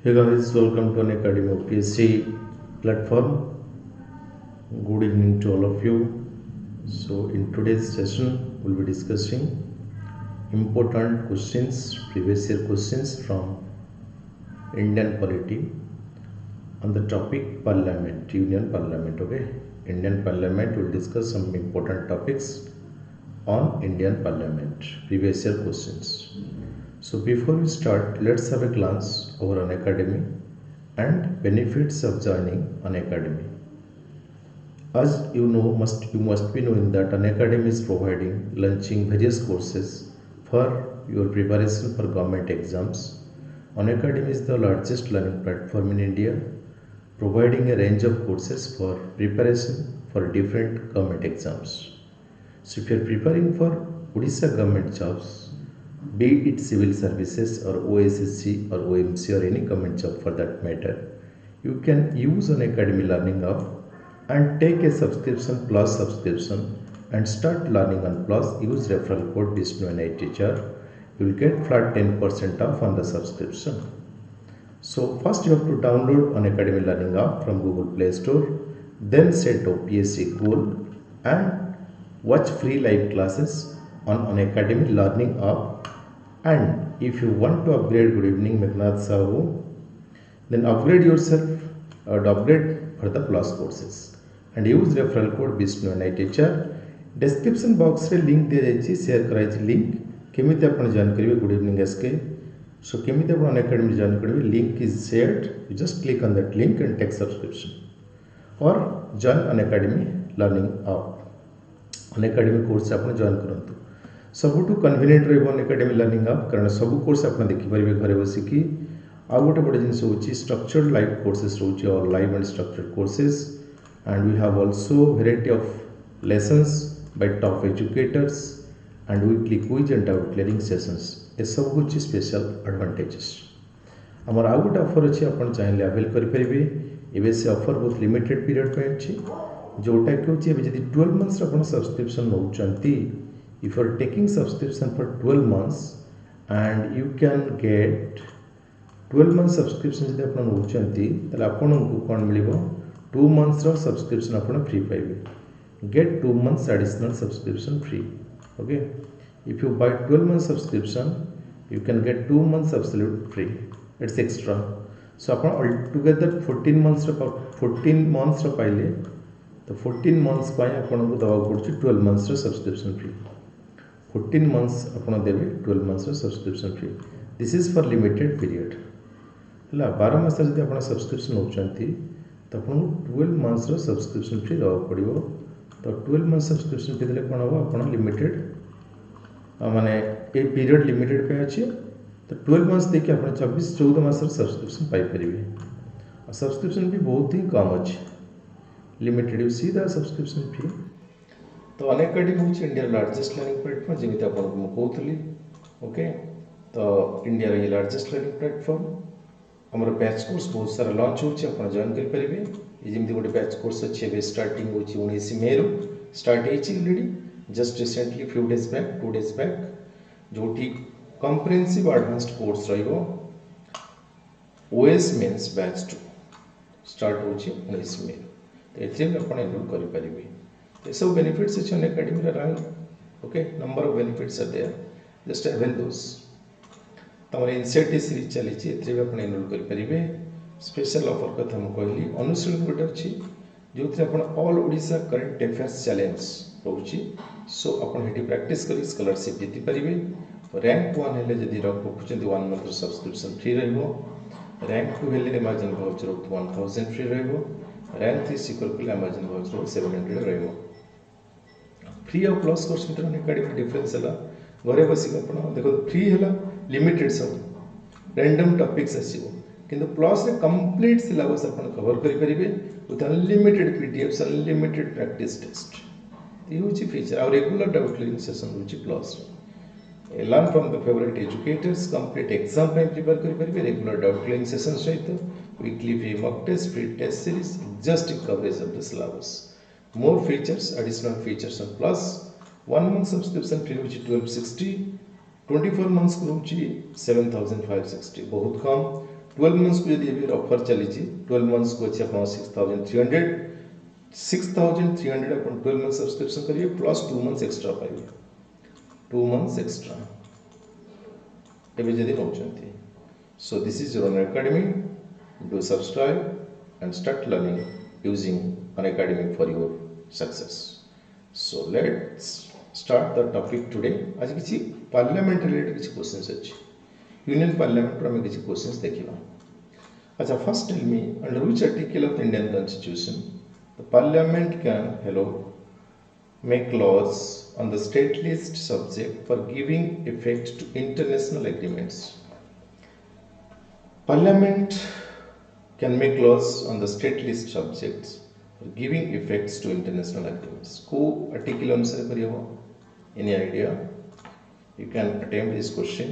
Hey guys, welcome to Unacademy OPSC platform. Good evening to all of you. So, in today's session, we'll be discussing important questions, previous year questions from Indian polity on the topic Parliament, Union Parliament. Okay, Indian Parliament will discuss some important topics on Indian Parliament, previous year questions. So before we start, let's have a glance over Unacademy and benefits of joining Unacademy. As you know, you must be knowing that Unacademy is launching various courses for your preparation for government exams. Unacademy is the largest learning platform in India, providing a range of courses for preparation for different government exams. So if you are preparing for Odisha government jobs, be it civil services or OSSC or OMC or any government job for that matter, you can use Unacademy Learning App and take a subscription and start learning on Plus. Use referral code Baishnab Teacher. You will get flat 10% off on the subscription. So first you have to download Unacademy Learning App from Google Play Store, then set OPSC goal and watch free live classes on Unacademy Learning App. And if you want to upgrade, good evening Meghnad Sahu, then upgrade yourself or upgrade for the plus courses and use referral code Baishnab Teacher. Description box रे link दिया जाइए, share कराइए link केमिति आपण join करिवे. Good evening SK. So केमिति आपण Unacademy join करिवे, link is shared, you just click on that link and take subscription or join Unacademy Learning App. Unacademy course आपण join करंतु. सबुठू कन्वीनियंट रहिबो Unacademy लर्निंग ऐप, कारण सब course आपण देखि परिबे घरे बसी की. आ गोटे बड़ जिंस होची स्ट्रक्चर्ड लाइव कोर्सेस रोची और live and structured courses, and we have also variety of lessons by top educators and weekly quiz and doubt clearing sessions. ए सब होची स्पेशल एडवांटेजेस. हमर आ गोटे ऑफर अछि, आपण चाहिले अवेल करि परिबे. एबे से ऑफर बहुत लिमिटेड पीरियड पे अछि, जोटा कि होची एबे जदी 12 मंथ्स आपण subscription नउचंती. If you are taking subscription for 12 months and you can get 12 months subscription जदि आपण नउचंती तले आपण को कोन मिलिबो 2 months रो सब्सक्रिप्शन आपण फ्री पाइबे. Get 2 months additional subscription free. Okay, if you buy 12 months subscription you can get 2 months absolute free. It's extra. So आपण altogether 14 months रो पाइले तो 14 months पाए आपण को दवा पड़छि 12 months रो सब्सक्रिप्शन फ्री. 14 months आपण देबे 12 months रो subscription free. This is for limited period. हला 12 मास जदि आपण सब्सक्रिप्शन होचंती तो आपण 12 months रो सब्सक्रिप्शन फ्री दवा पड़िबो. तो 12 months सब्सक्रिप्शन फ्री देले कोन हो, आपण लिमिटेड माने ए पीरियड लिमिटेड पे अछि. तो 12 months देखि आपण 24-14 मास रो सब्सक्रिप्शन पाई परिबे. और सब्सक्रिप्शन भी बहुत ही कम अछि, limited. You see the subscription free. तो Unacademy होची इंडिया लार्जेस्ट लर्निंग प्लेटफॉर्म, जेमिति आपण को कहउतली. ओके, तो इंडिया रे लार्जेस्ट लर्निंग प्लेटफॉर्म. हमर बैच कोर्स बहुत सारा लॉन्च होची, आपण जॉइन कर परिबे. ए जेमिति गोटे बैच कोर्स अछि, बे स्टार्टिंग होची 19 मई रो स्टार्ट हेची already, just recently few days back, 2 days back, जोठी कॉम्प्रिहेंसिव एडवांस्ड कोर्स रहिबो. ओएस मेंस बैच 2 स्टार्ट होची 19 मई. तो एथि आपण एनरोल करि परिबे. ये सब बेनिफिट्स अच्छे Unacademy रहा. Okay, number of benefits are there, just avail those. तमर इनसेट सीरीज चली छि, एथि आपण एनरोल करि परिबे. स्पेशल ऑफर कथा हम कहली अनुशीलन गोटे अछि, जोथि आपण all Odisha current affairs challenge रहउछि. सो आपण हेटी प्रैक्टिस करी स्कॉलरशिप जीति परिबे. रैंक 1 हेले जदि रखुचंती 1 मंथ सब्सक्रिप्शन फ्री रहइबो. रैंक 2 हेले अमेजन वाउचर 1000 फ्री रहइबो. रैंक 3 सिक्योर कले अमेजन वाउचर 700 रहइबो. फ्री और प्लस कोर्स भीतर Unacademy डिफरेंस है घरे बसिक आप देखो. फ्री है लिमिटेड सब रैंडम टॉपिक्स आसीबो, किंतु प्लस रे कंप्लीट सिलेबस आपण कवर करि परिबे with unlimited PDFs, unlimited practice test. ये होची फीचर. और रेगुलर डाउट क्लियरिंग सेशन होची plus. Learn from the favourite educators, complete exam पे प्रिपेयर करि परिबे. रेगुलर डाउट क्लियरिंग सेशन सहित weekly free mock test, free test series, exhaustive coverage of the syllabus. More features, additional features on plus. 1 month subscription fee होची 1260, 24 months को होची 7560, बहुत कम. 12 months को यदि एबी ऑफर चली 12 months को अच्छे अपन 6300 अपन 12 months सब्सक्रिप्शन करिए प्लस 2 months एक्स्ट्रा पाइए 2 months एक्स्ट्रा एबी जदि नौचंती so this is your Unacademy. Do subscribe and start learning using Unacademy for your success. So let's start the topic today. आज किसी parliament related किसी questions अछि union parliament में किसी questions देखिबा अच्छा first tell me under which article of the Indian constitution the parliament can make laws on the state list subject for giving effect to international agreements. Parliament can make laws on the state list subjects for giving effects to international agreements. को article अनुसार करियो any idea? You can attempt this question.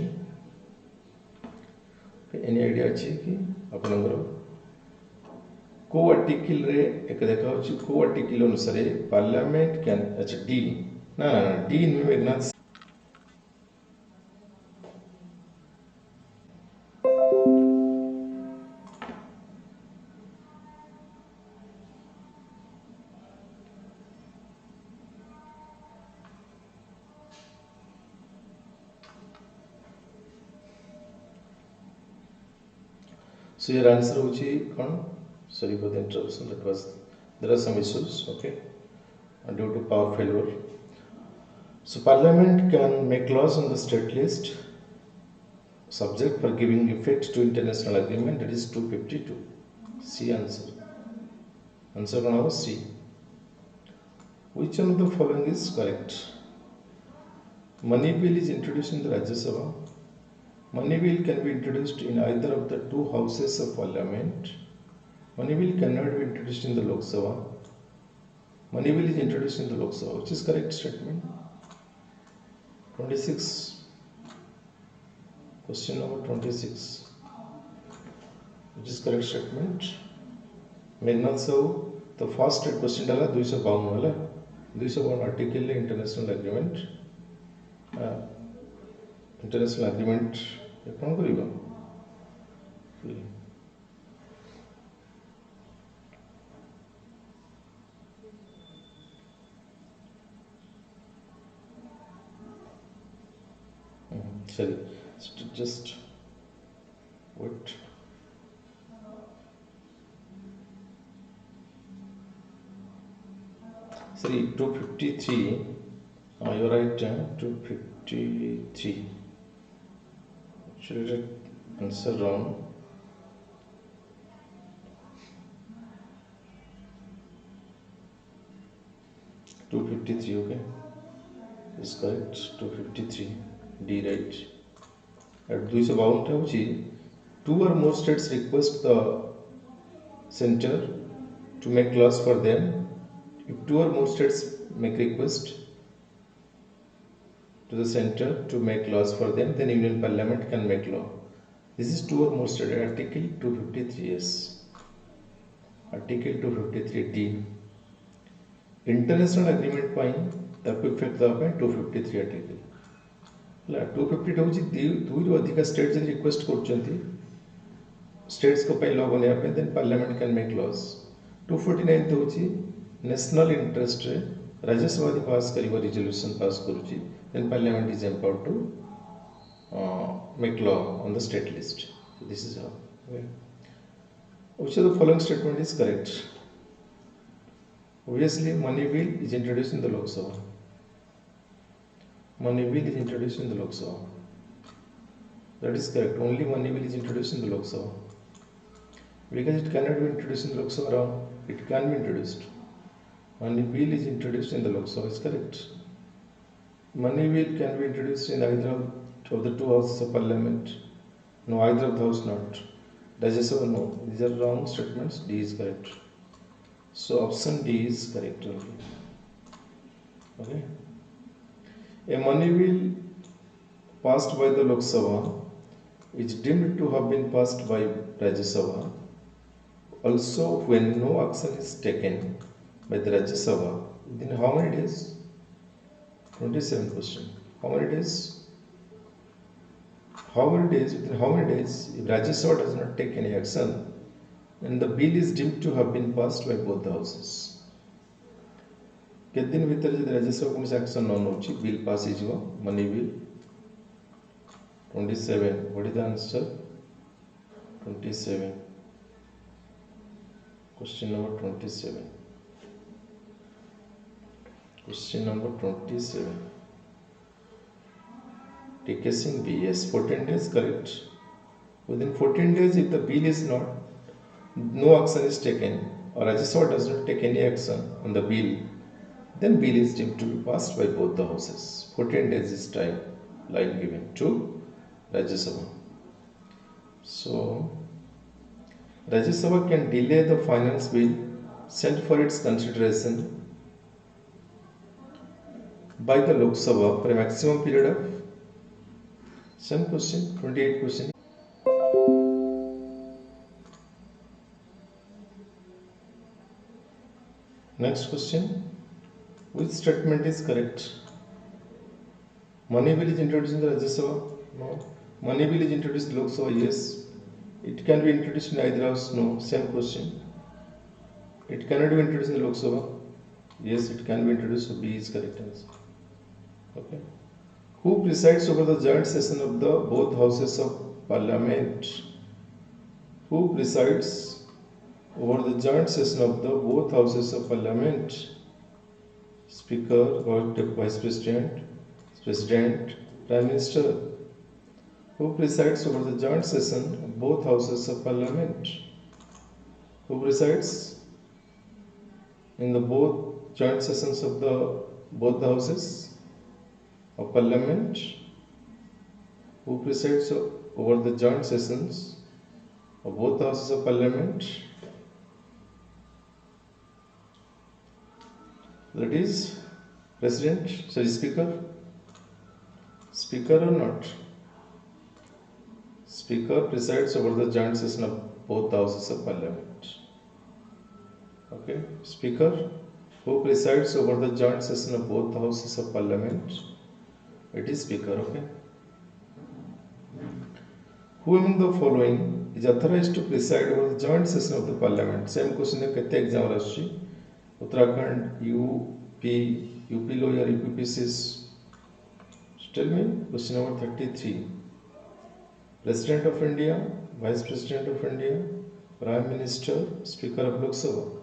Okay, any idea अछि कि आपनकर को article रे एक देखा अछि को आर्टिकल अनुसार पार्लियामेंट कैन अच्छा डी ना D in Meghnath So your answer uchi kon sorry for the interruption that was there are some issues okay due to power failure. So parliament can make laws on the state list subject for giving effect to international agreement that is 252 C answer kon house C. Which one of the following is correct? Money bill is introduced in the Rajya Sabha. Money bill can be introduced in either of the two houses of parliament. Money bill cannot be introduced in the Lok Sabha. Money bill is introduced in the Lok Sabha. Which is correct statement? 26. Question number 26. Which is correct statement? Meghnad Sahu, the first question dala 252 वाला 252 article international agreement. International agreement कौन करिबा sorry just wait sorry 253 you're right 253 should answer wrong (253) okay is correct 253 D right at 252 होची two or more states request the center to make laws for them if two or more states make request to the center to make laws for them then union parliament can make law. This is two or more states article 253 yes article 253 D international agreement ପାଇଁ ତାକୁ effect ଦେବା ପାଇଁ 253 article ହେଲା 252 ହେଉଛି ଦୁଇରୁ ଅଧିକା state ଯଦି request କରୁଛନ୍ତି ଷ୍ଟେଟ୍ସଙ୍କ ପାଇଁ ଲ ବନେଇବା ପାଇଁ ଦେନ୍ ପାର୍ଲାମେଣ୍ଟ କ୍ୟାନ୍ ମେକ୍ ଲସ୍ 249 ହେଉଛି ନ୍ୟାସନାଲ୍ ଇଣ୍ଟରେଷ୍ଟରେ ରାଜ୍ୟସଭା ଯଦି ପାସ୍ କରିବ ରିଜଲ୍ୟୁସନ୍ ପାସ୍ କରୁଛି then parliament is empowered to make law on the state list. So this is how. Okay. Which of the following statement is correct? Obviously, money bill is introduced in the Lok Sabha. Money bill is introduced in the Lok Sabha. That is correct. Only money bill is introduced in the Lok Sabha. Because it cannot be introduced in the Lok Sabha, it can be introduced. Money bill is introduced in the Lok Sabha. Is correct. Money bill can be introduced in either of the two houses of parliament. No, either of the house not. Rajya Sabha no. These are wrong statements. D is correct. So option D is correct. Okay. A money bill passed by the Lok Sabha is deemed to have been passed by Rajya Sabha. Also, when no action is taken by the Rajya Sabha, within how many days? 27 question. How many days? within how many days, if Rajya Sabha does not take any action, then the bill is deemed to have been passed by both the houses. केते दिन भीतर जब राज्य सभा कोन action न नोची bill pass हो जिवो money bill 27 what is the answer 27 question number 27 question number 27 Taking B yes 14 days correct within 14 days if the bill is not no action is taken or Rajya Sabha does not take any action on the bill then bill is deemed to be passed by both the houses. 14 days is time line given to Rajya Sabha. So, Rajya Sabha can delay the finance bill sent for its consideration by the Lok Sabha for a maximum period of some question 28 question. Next question. Which statement is correct? Money bill is introduced in the Rajya Sabha? No. Money bill is introduced in Lok Sabha? Yes. It can be introduced in either house? No. Same question. It cannot be introduced in Lok Sabha? Yes, it can be introduced. So B is correct answer. Okay. Who presides over the joint session of the both houses of Parliament? Who presides over the joint session of the both houses of Parliament? Speaker or Vice President, President, Prime Minister. Who presides over the joint session of both houses of Parliament? Who presides in the both joint sessions of the both the houses of Parliament? Who presides over the joint sessions of both houses of Parliament? That is President, sorry, Speaker or not? Speaker presides over the joint session of both houses of Parliament. Okay, Speaker, who presides over the joint session of both houses of Parliament? It is Speaker. Okay. Who among the following is authorized to preside over the joint session of the Parliament? Same question है कितने exam रही Uttarakhand, UP lawyer, UPPCs. Tell me, question number 33. President of India, Vice President of India, Prime Minister, Speaker of Lok Sabha.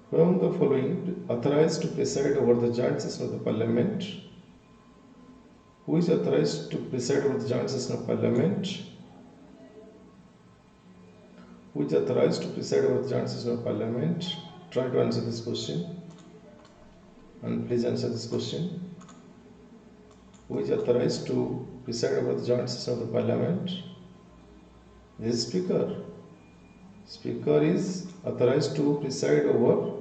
Who among the following authorized to preside over the joint session of the Parliament? Who is authorized to preside over the joint session of Parliament? Who is authorized to preside over the joint session of Parliament? Try to answer this question and please answer this question. Who is authorized to preside over the joint session of the Parliament? This is Speaker. Speaker is authorized to preside over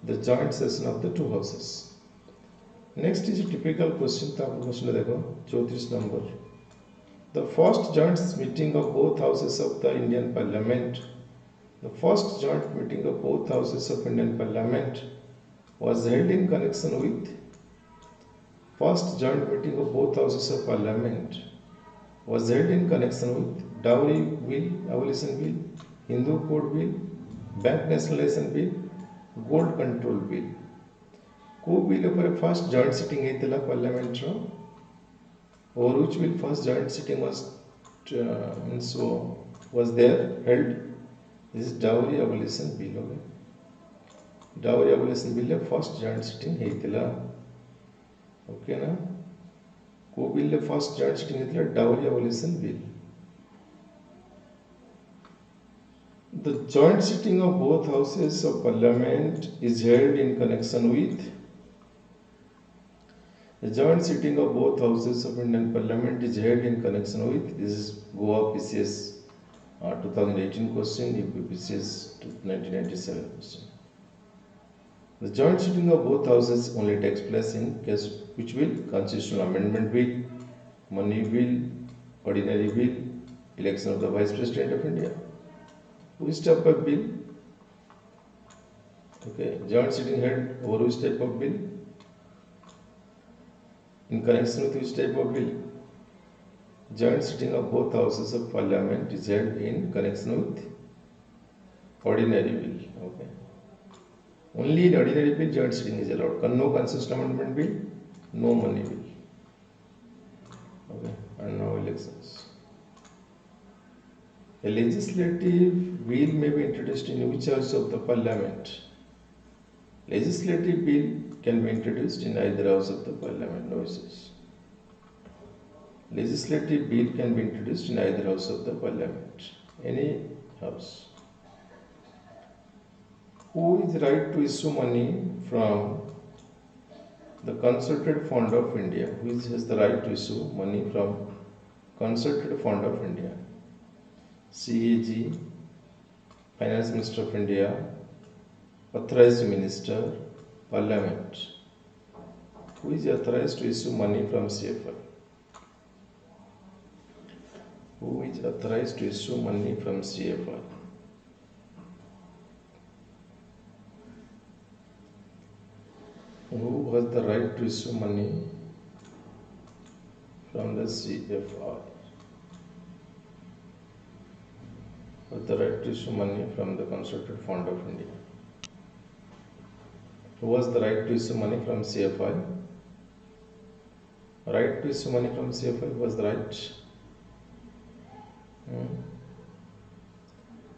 the joint session of the two houses. Next is a typical question. Question देखो 34 number. The first joint meeting of both houses of the Indian Parliament. The first joint meeting of both houses of Indian Parliament was held in connection with first joint meeting of both houses of Parliament was held in connection with Dowry Bill, Abolition Bill, Hindu Code Bill, Bank Nationalization Bill, Gold Control Bill. को bill पर first joint sitting ହେଇଥିଲା Parliament ର or which bill first joint sitting was there held. This is Dowry Abolition Bill. Okay? Dowry Abolition Bill first joint sitting ହେଇଥିଲା. Okay ना? को bill first joint sitting ହେଇଥିଲା Dowry Abolition Bill. The joint sitting of both houses of Parliament is held in connection with the joint sitting of both houses of Indian Parliament is held in connection with this is Goa PCS 2018 question, UPPCS 1997 question. The joint sitting of both houses only takes place in case which bill? Constitutional Amendment Bill, Money Bill, Ordinary Bill, Election of the Vice President of India. Which type of bill? Okay, joint sitting held over which type of bill? In connection with which type of bill? Joint sitting of both houses of parliament is held in connection with ordinary bill. Okay. Only in ordinary bill joint sitting is allowed. No constitutional amendment bill, no money bill. Okay. And now elections. A legislative bill may be introduced in which house of the parliament? Legislative bill can be introduced in either house of the parliament. No issues. Legislative bill can be introduced in either house of the parliament. Any house. Who is right to issue money from the concerted fund of India? Who has the right to issue money from concerted fund of India? CAG, Finance Minister of India, authorized minister, parliament. Who is authorized to issue money from CFI? Who is authorized to issue money from CFI? Who has the right to issue money from the CFI? Has the right to issue money from the Concerted Fund of India? Who has the right to issue money from CFI? Right to issue money from CFI, who has the right?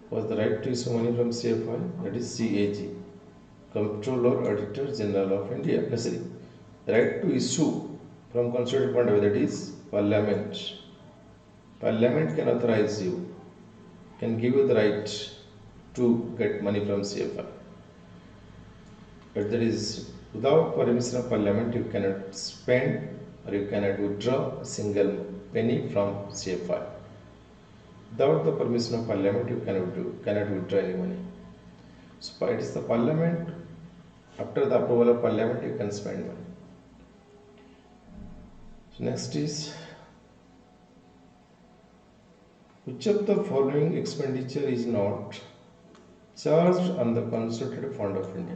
Who has the right to issue money from CFI? That is CAG, Comptroller Auditor General of India. Necessary. The right to issue from Concerted Fund, that is Parliament. Parliament can authorize you, can give you the right to get money from CFI. But that is without permission of Parliament, you cannot spend or you cannot withdraw a single penny from CFI. Without the permission of Parliament, you cannot withdraw any money. So it is the Parliament, after the approval of Parliament, you can spend money. So next is, which of the following expenditure is not charged on the Concerted Fund of India?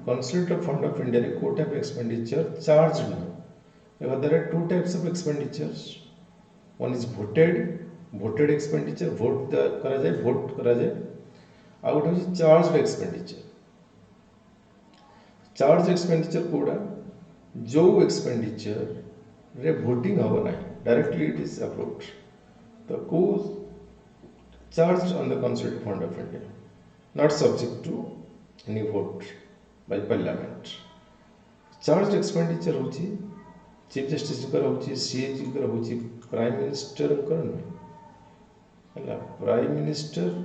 Concerted Fund of India is a type of expenditure charged now. There are two types of expenditures. One is voted expenditure, vote करा जाए. Out of charged expenditure. Charged expenditure कोड़ा जो expenditure रे voting हवा नहीं, directly it is approved. The cost charged on the Concerted Fund of India, not subject to any vote by Parliament. Charged expenditure होची Chief Justice कर होची, CAG कर होची, Prime Minister कर नहीं. Prime Minister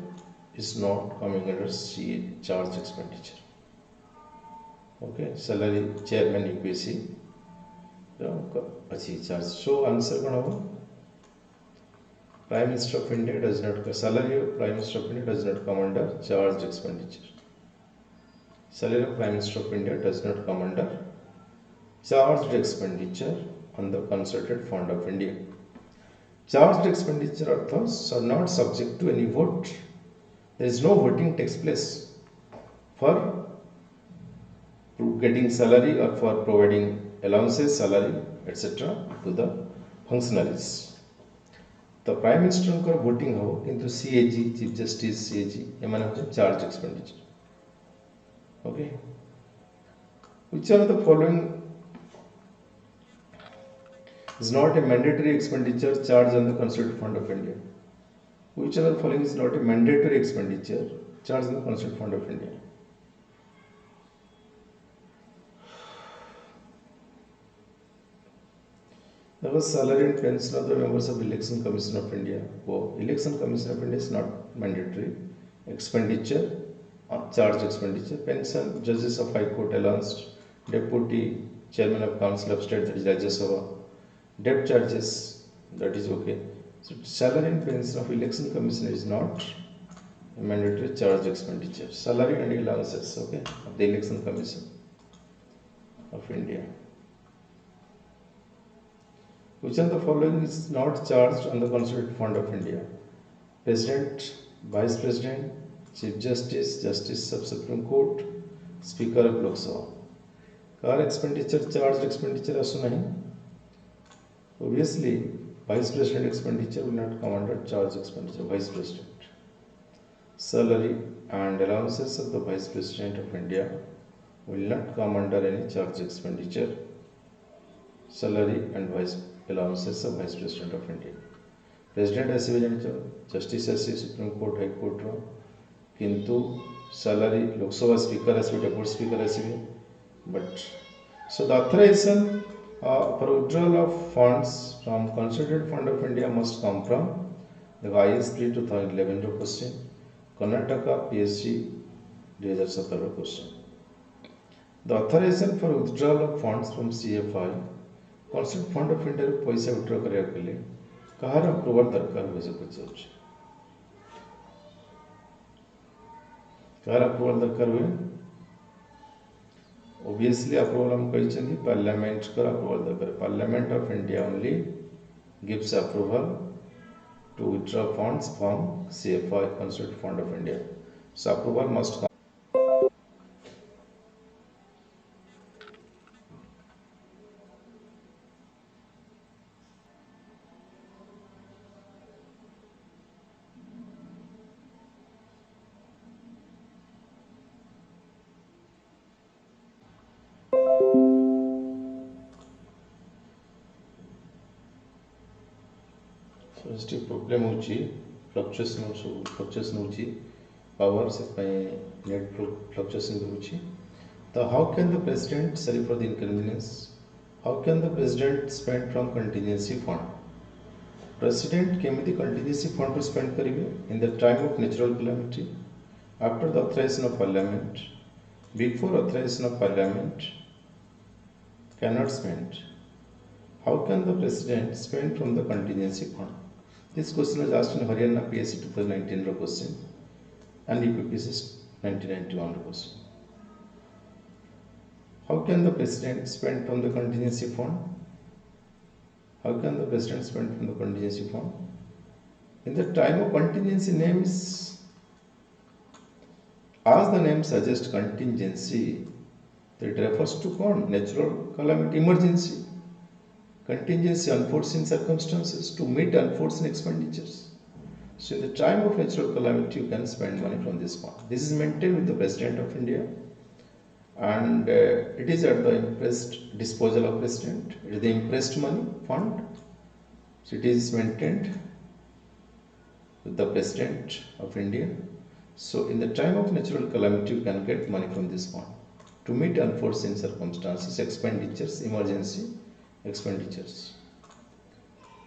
is not coming under CA charged expenditure. Okay, salary chairman UPSC अच्छी charge. So answer कौन होगा? Prime Minister of India does not, salary of Prime Minister of India does not come under charged expenditure. Salary of Prime Minister of India does not come under charged expenditure on the Concerted Fund of India. Charged expenditure are not subject to any vote. There is no voting takes place for getting salary or for providing allowances, salary, etc. to the functionaries. The Prime Minister को voting हो, किंतु CAG, Chief Justice, CAG, ये माने होते charged expenditure. Okay. Which are the following is not a mandatory expenditure charged on the Concerted Fund of India? Which are the following is not a mandatory expenditure charged on the Concerted Fund of India? There was salary and pension of the members of Election Commission of India. Oh, Election Commission of India is not mandatory expenditure, charged expenditure. Pension, judges of High Court allowance, deputy chairman of Council of State, that is Rajya Sabha, debt charges, that is okay. So salary and pension of Election Commission is not a mandatory charged expenditure. Salary and allowances, okay, of the Election Commission of India. Which of the following is not charged on the Concerted Fund of India? President, Vice President, Chief Justice, Justice of Supreme Court, Speaker of Lok Sabha. Car expenditure, charged expenditure asu nahi. Obviously, Vice President expenditure will not come under charge expenditure. Vice President. Salary and allowances of the Vice President of India will not come under any charge expenditure. Salary and vice allowances of Vice President of India. President ଆସିବେ ଜାଣିଛ, justice ଆସିବେ supreme court ହାଇକୋର୍ଟର, କିନ୍ତୁ salary Lok Sabha speaker ଆସିବେ, deputy speaker ଆସିବେ. But so the authorization for withdrawal of funds from Consolidated Fund of India must come from the IS 3 2011 question, Karnataka PSC 2017 question. The authorization for withdrawal of funds from CFI Consolidated Fund of India पैसा withdraw କରିବାକୁ ହେଲେ କାହାର approval दरकार हुए से पचार, काହାର approval दरकार हुए? Obviously approval हम कही पार्लियामेंट का अप्रूवल दरकार. Parliament of India only gives approval to withdraw funds from CFI Consolidated Fund of India. So approval must come. So problem होची फ्लक्चुएशन होची पावर से नेट फ्लक्चुएशन होची. तो how can the president, sorry for the inconvenience, how can the president spend from contingency fund? President केमिति contingency fund to spend करिवे in the time of natural calamity, after the authorization of parliament, before authorization of parliament cannot spend. How can the president spend from the contingency fund? This question was asked in Haryana PSC 2019 question and UPSC 1991 question. How can the president spend from the contingency fund? How can the president spend from the contingency fund? In the time of contingency, name is, as the name suggests, contingency. It refers to natural calamity, emergency. Contingency, unforeseen circumstances to meet unforeseen expenditures. So in the time of natural calamity, you can spend money from this fund. This is maintained with the President of India, and it is at the impressed disposal of President. It is the impressed money fund. So it is maintained with the President of India. So in the time of natural calamity, you can get money from this fund to meet unforeseen circumstances, expenditures, emergency expenditures.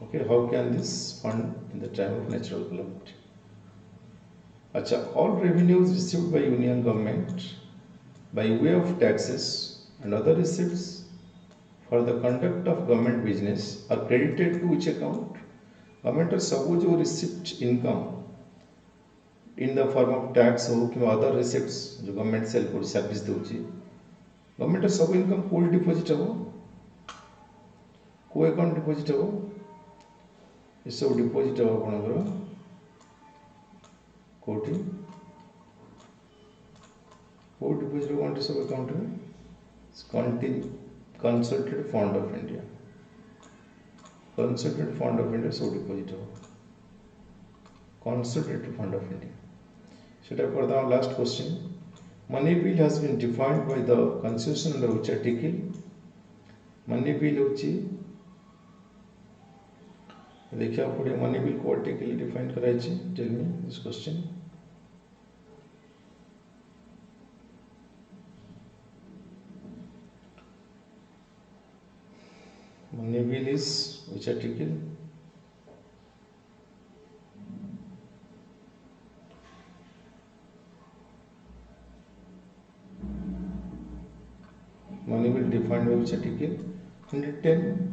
Okay, how can this fund in the time of natural calamity? Acha, all revenues received by union government by way of taxes and other receipts for the conduct of government business are credited to which account? Government सब जो receipt income in the form of tax हो कि other receipts जो government sell कोई service दूची, government सब income कोई deposit हो, को अकाउंट डिपोजिट हो, ये सब डिपोजिट हो आपनकर कोठी को डिपोजिट अकाउंट सब अकाउंट में consolidated fund of India, consolidated fund of India सब डिपोजिट हो, कंसल्टेड फंड ऑफ इंडिया. सेटा करदा last question. Money bill has been defined by the constitution under which article? Money bill होची देखिए पड़े money bill को article define कराई छी. Tell me this question. Money bill is which article? Money bill defined by which article? 110.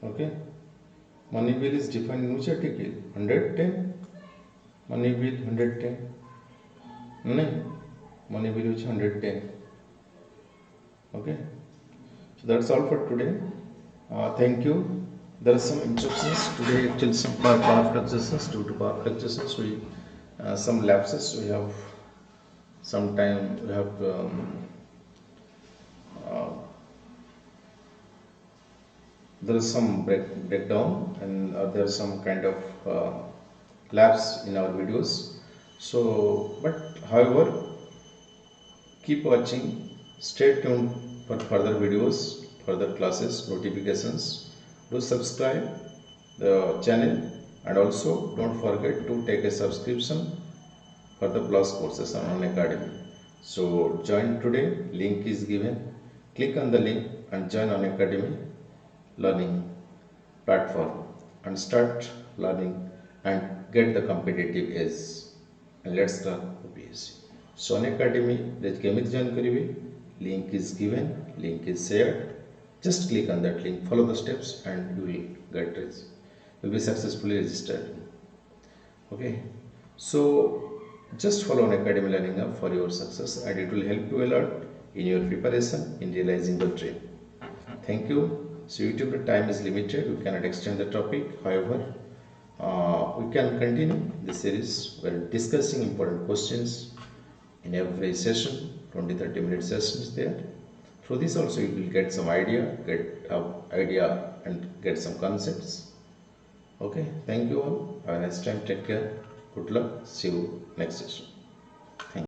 Okay. Money bill is defined in which article? 110. Money bill 110. No. Money bill which 110. Okay. So that's all for today. Thank you. There are some instructions today. Actually, some power fluctuations. Due to power fluctuations, we Some lapses we have. Sometime we have uh, there is some breakdown, and there is some kind of lapse in our videos. So, but however, keep watching, stay tuned for further videos, further classes, notifications. Do subscribe the channel, and also don't forget to take a subscription for the plus courses on Unacademy. So join today, link is given. Click on the link and join Unacademy learning platform and start learning and get the competitive edge. And let's start OPSC. So Unacademy केमिति join करिवे, link is given, link is shared. Just click on that link, follow the steps, and you will get it. You will be successfully registered. Okay, so just follow Unacademy Learning Hub for your success, and it will help you a lot in your preparation in realizing the dream. Thank you. So YouTube time is limited, we cannot extend the topic. However, we can continue the series. We are discussing important questions in every session. 20-30 minute sessions there. Through this also you will get some idea, and get some concepts. Okay, thank you all. Have a nice time. Take care. Good luck. See you next session. Thank you.